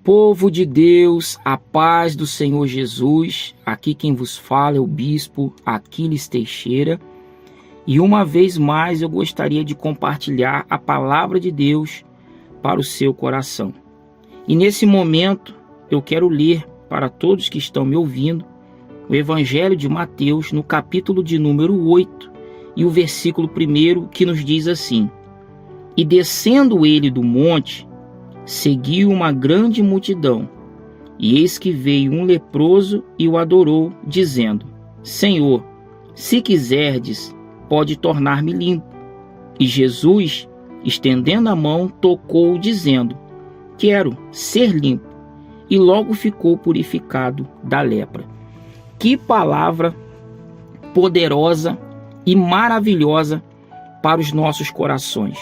Povo de Deus, a paz do Senhor Jesus, aqui quem vos fala é o Bispo Aquiles Teixeira, e uma vez mais eu gostaria de compartilhar a palavra de Deus para o seu coração. E nesse momento eu quero ler para todos que estão me ouvindo o Evangelho de Mateus no capítulo de número 8 e o versículo 1 que nos diz assim: E descendo ele do monte, seguiu uma grande multidão, e eis que veio um leproso e o adorou, dizendo: Senhor, se quiserdes, pode tornar-me limpo. E Jesus, estendendo a mão, tocou-o, dizendo: Quero ser limpo. E logo ficou purificado da lepra. Que palavra poderosa e maravilhosa para os nossos corações.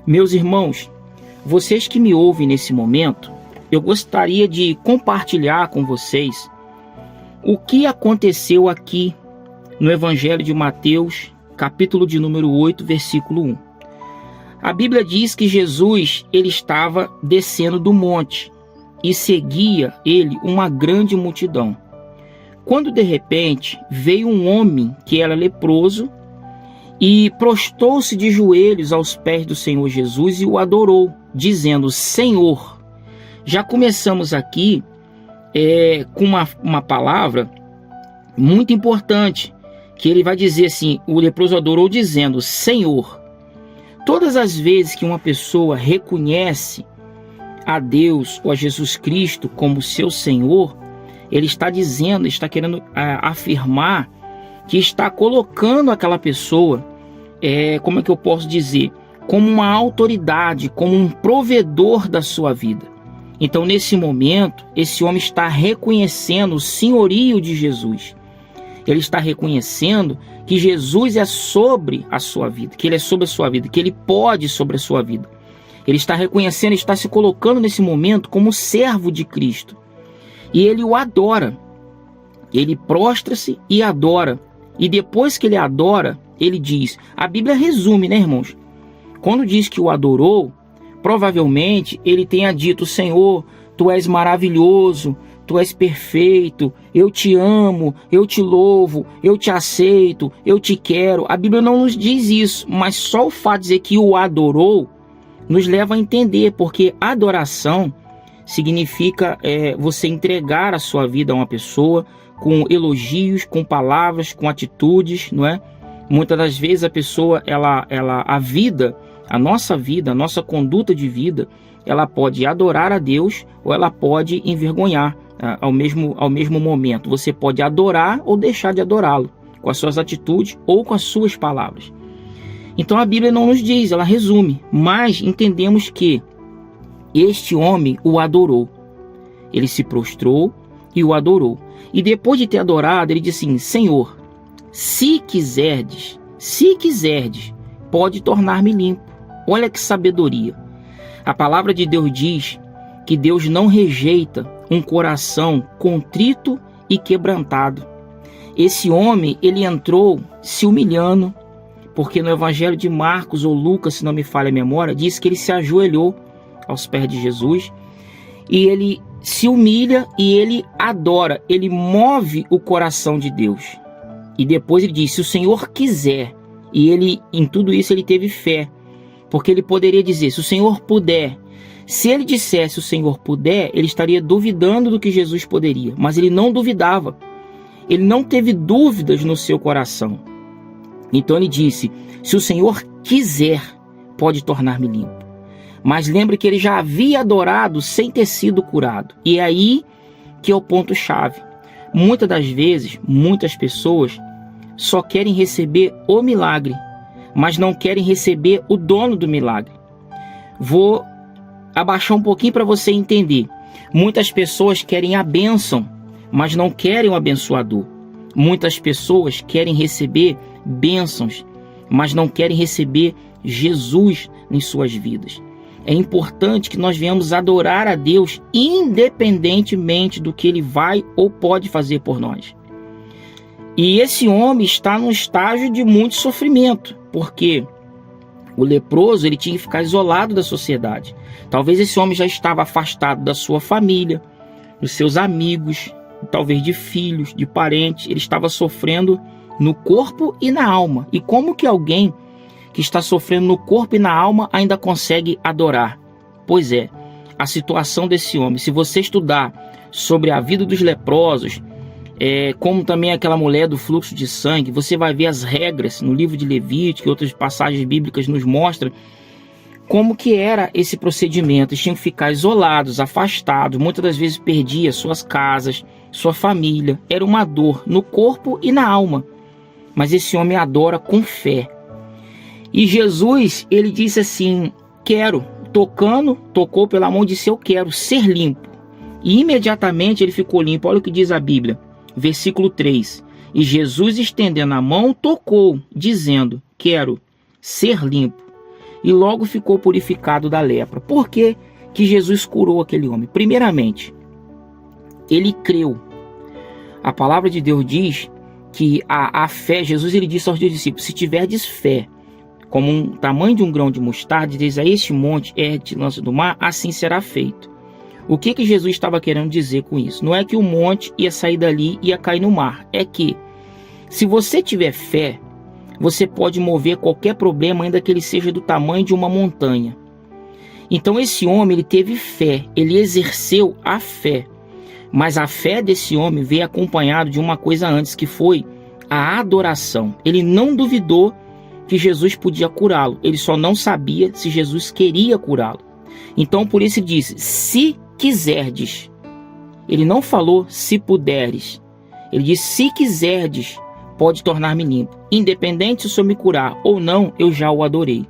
Meus irmãos, vocês que me ouvem nesse momento, eu gostaria de compartilhar com vocês o que aconteceu aqui no Evangelho de Mateus, capítulo de número 8, versículo 1. A Bíblia diz que Jesus ele estava descendo do monte e seguia ele uma grande multidão. Quando de repente veio um homem que era leproso e prostou-se de joelhos aos pés do Senhor Jesus e o adorou, dizendo: Senhor. Já começamos aqui com uma palavra muito importante, que ele vai dizer assim, o leproso adorou dizendo: Senhor. Todas as vezes que uma pessoa reconhece a Deus ou a Jesus Cristo como seu Senhor, ele está dizendo, está querendo afirmar que está colocando aquela pessoa, como é que eu posso dizer, como uma autoridade, como um provedor da sua vida. Então, nesse momento, esse homem está reconhecendo o senhorio de Jesus. Ele está reconhecendo que Jesus é sobre a sua vida, que ele é sobre a sua vida, que ele pode sobre a sua vida. Ele está reconhecendo, está se colocando nesse momento como servo de Cristo. E ele o adora. Ele prostra-se e adora. E depois que ele adora, ele diz, a Bíblia resume, né, irmãos? Quando diz que o adorou, provavelmente ele tenha dito: Senhor, tu és maravilhoso, tu és perfeito, eu te amo, eu te louvo, eu te aceito, eu te quero. A Bíblia não nos diz isso, mas só o fato de dizer que o adorou nos leva a entender, porque adoração significa você entregar a sua vida a uma pessoa com elogios, com palavras, com atitudes, não é? Muitas das vezes a pessoa, a nossa conduta de vida, ela pode adorar a Deus ou ela pode envergonhar ao mesmo momento. Você pode adorar ou deixar de adorá-lo com as suas atitudes ou com as suas palavras. Então a Bíblia não nos diz, ela resume, mas entendemos que este homem o adorou. Ele se prostrou e o adorou. E depois de ter adorado, ele disse assim: Senhor, se quiserdes, pode tornar-me limpo. Olha que sabedoria. A palavra de Deus diz que Deus não rejeita um coração contrito e quebrantado. Esse homem, ele entrou se humilhando, porque no Evangelho de Marcos ou Lucas, se não me falha a memória, diz que ele se ajoelhou aos pés de Jesus e ele se humilha e ele adora, ele move o coração de Deus. E depois ele diz: se o Senhor quiser, e ele, em tudo isso, ele teve fé, porque ele poderia dizer: se o Senhor puder. Se ele dissesse o Senhor puder, ele estaria duvidando do que Jesus poderia, mas ele não duvidava, ele não teve dúvidas no seu coração. Então ele disse: se o Senhor quiser, pode tornar-me limpo. Mas lembre que ele já havia adorado sem ter sido curado. E é aí que é o ponto-chave. Muitas das vezes, muitas pessoas só querem receber o milagre, mas não querem receber o dono do milagre. Vou abaixar um pouquinho para você entender. Muitas pessoas querem a bênção, mas não querem o abençoador. Muitas pessoas querem receber bênçãos, mas não querem receber Jesus em suas vidas. É importante que nós venhamos adorar a Deus independentemente do que Ele vai ou pode fazer por nós. E esse homem está num estágio de muito sofrimento, porque O leproso, ele tinha que ficar isolado da sociedade. Talvez esse homem já estava afastado da sua família, dos seus amigos, talvez de filhos, de parentes. Ele estava sofrendo no corpo e na alma. E como que alguém que está sofrendo no corpo e na alma ainda consegue adorar? Pois é, a situação desse homem. Se você estudar sobre a vida dos leprosos, como também aquela mulher do fluxo de sangue, você vai ver as regras no livro de Levítico e outras passagens bíblicas nos mostram como que era esse procedimento. Eles tinham que ficar isolados, afastados, muitas das vezes perdia suas casas, sua família. Era uma dor no corpo e na alma. Mas esse homem adora com fé. E Jesus, ele disse assim: quero, tocou pela mão, disse: eu quero ser limpo. E imediatamente ele ficou limpo. Olha o que diz a Bíblia, versículo 3. E Jesus, estendendo a mão, tocou, dizendo: quero ser limpo. E logo ficou purificado da lepra. Por que que Jesus curou aquele homem? Primeiramente, ele creu. A palavra de Deus diz que a fé, Jesus ele disse aos seus discípulos: se tiverdes fé como um tamanho de um grão de mostarda, diz a este monte, ergue-te, lança do mar, assim será feito. O que que Jesus estava querendo dizer com isso? Não é que o monte ia sair dali e ia cair no mar. É que, se você tiver fé, você pode mover qualquer problema, ainda que ele seja do tamanho de uma montanha. Então esse homem, ele teve fé, ele exerceu a fé. Mas a fé desse homem veio acompanhado de uma coisa antes, que foi a adoração. Ele não duvidou que Jesus podia curá-lo. Ele só não sabia se Jesus queria curá-lo. Então por isso ele disse: se quiserdes. Ele não falou se puderes. Ele disse: se quiserdes, pode tornar-me limpo. Independente se o Senhor me curar ou não, eu já o adorei.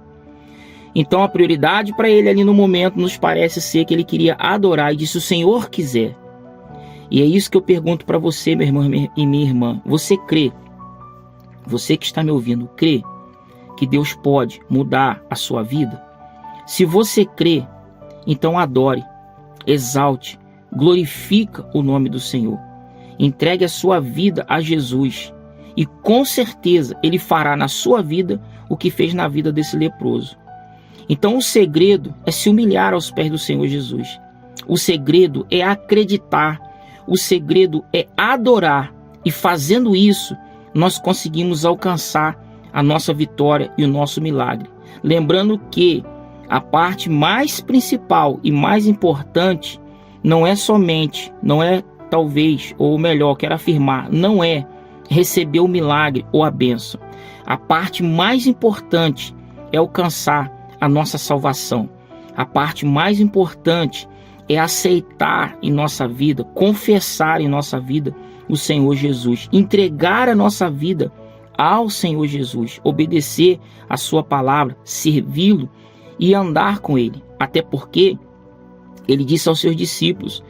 Então a prioridade para ele ali no momento nos parece ser que ele queria adorar e disse: o Senhor quiser. E é isso que eu pergunto para você, meu irmão e minha irmã. Você crê? Você que está me ouvindo, crê que Deus pode mudar a sua vida? Se você crê, então adore, exalte, glorifica o nome do Senhor. Entregue a sua vida a Jesus. E com certeza Ele fará na sua vida o que fez na vida desse leproso. Então o segredo é se humilhar aos pés do Senhor Jesus. O segredo é acreditar. O segredo é adorar. E fazendo isso, nós conseguimos alcançar a nossa vitória e o nosso milagre. Lembrando que a parte mais principal e mais importante não é talvez, ou melhor, quero afirmar, não é receber o milagre ou a bênção. A parte mais importante é alcançar a nossa salvação. A parte mais importante é aceitar em nossa vida, confessar em nossa vida o Senhor Jesus, entregar a nossa vida ao Senhor Jesus, obedecer a sua palavra, servi-lo e andar com ele. Até porque ele disse aos seus discípulos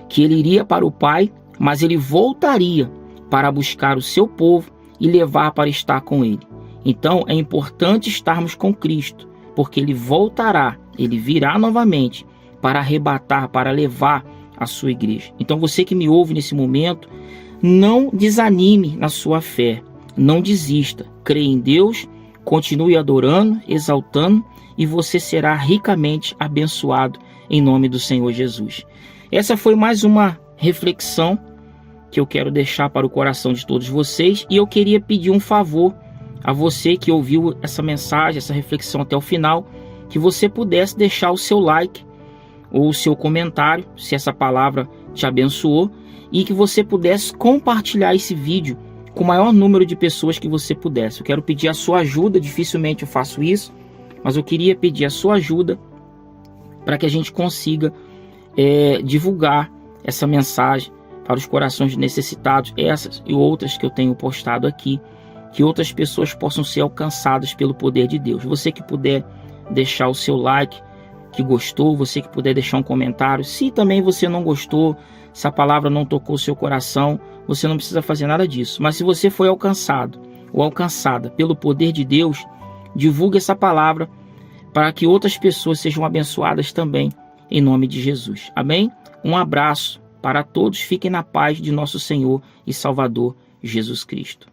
que ele iria para o Pai, mas ele voltaria para buscar o seu povo e levar para estar com ele. Então é importante estarmos com Cristo, porque ele voltará, ele virá novamente para arrebatar, para levar a sua igreja. Então você que me ouve nesse momento, não desanime na sua fé, não desista, creia em Deus, continue adorando, exaltando, e você será ricamente abençoado em nome do Senhor Jesus. Essa foi mais uma reflexão que eu quero deixar para o coração de todos vocês, e eu queria pedir um favor a você que ouviu essa mensagem, essa reflexão até o final, que você pudesse deixar o seu like ou o seu comentário, se essa palavra te abençoou, e que você pudesse compartilhar esse vídeo com o maior número de pessoas que você pudesse. Eu quero pedir a sua ajuda, dificilmente eu faço isso, mas eu queria pedir a sua ajuda para que a gente consiga divulgar essa mensagem para os corações necessitados, essas e outras que eu tenho postado aqui, que outras pessoas possam ser alcançadas pelo poder de Deus. Você que puder deixar o seu like, que gostou, você que puder deixar um comentário. Se também você não gostou, se a palavra não tocou o seu coração, você não precisa fazer nada disso. Mas se você foi alcançado ou alcançada pelo poder de Deus, divulgue essa palavra para que outras pessoas sejam abençoadas também, em nome de Jesus. Amém? Um abraço para todos. Fiquem na paz de nosso Senhor e Salvador Jesus Cristo.